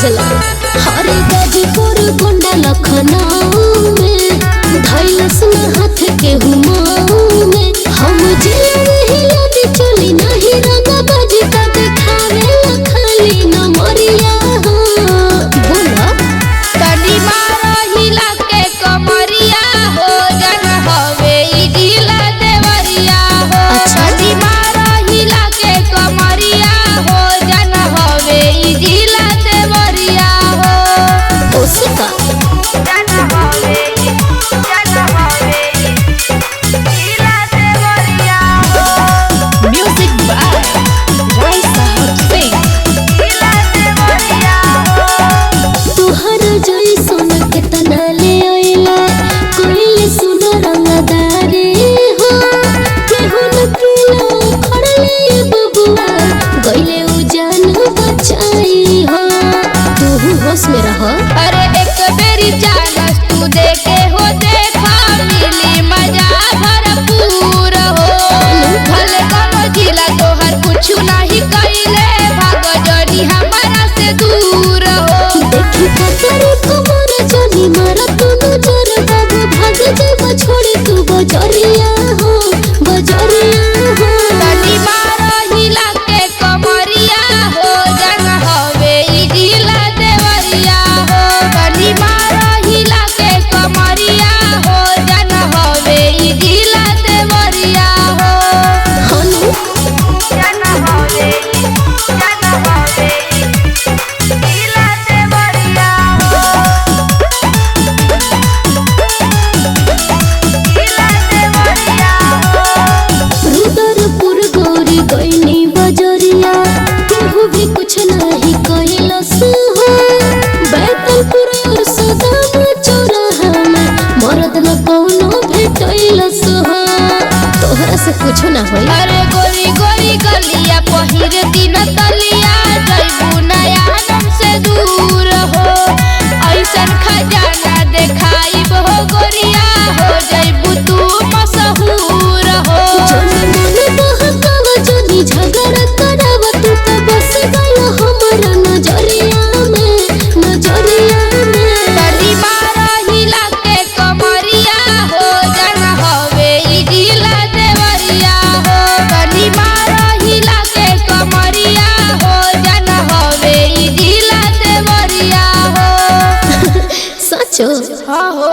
बुझला हरे गाजीपुर गोंडा लखनऊ में धैलस न हाथ के हुमाऊ में हम जिले हिला दे चली नहीं रंगा बाजी का दिखावे खाली न मरिया बोला तनी मारो हिला के कमरिया हो जन हवे ई जिला देवरिया हो तनी मारो हिला के कमरिया हो जन हवे ई जिला देवरिया हो ओसिका जन हवे जिला देवरिया हो म्यूजिक बाय राय साहब सिंह जिला देवरिया हो तुहर जैसन केतना ले आइला कोइले सुन रंगदारी हो केहू न किलो खड़ले बबुआ गइले उ जान बचाई हो तू होश में रह अरे एक बेरी चानस तू देखे हो देखा मिली मजा भरपूर हो भले कम जिला तोहर कुछ नहीं कइले भाग जनी हमारा से दूर हो देखी कतर कमर जनी मारा तू नजर बाबू भाग जाबा छोड़ी तू बजरिया हो तनी मारो हिला के कमरिया हो जन हवे ई जिला देवरिया हो तनी मारो हिला के कमरिया हो जन हवे ई जिला देवरिया हो हनु जन हवे जिला देवरिया हो जिला देवरिया हो रुदरपुर गौरी गईनी बजरिया केहू भी कुछ नहीं कइलस हो बैतलपुर और सदाम चौराहा में मरद न कौनो भेटैलस हो तोहरा से कुछ ना होई अरे गोरी गोरी गलिया पहिर दिन तलिया जइबू नया नम से दूर हो ऐसन खजाना देखाइब हो गोरिया हो जइबू तू मशहूर हो जनी मन बहकावा जनी झगड़ा करावा तू तो बस गइल हमरा नजरिया में तनी मारो हिला के कमरिया हो जन हवे ई जिला देवरिया हो तनी मारो हिला के कमरिया हो जन हवे ई जिला देवरिया हो सचो हाँ हो।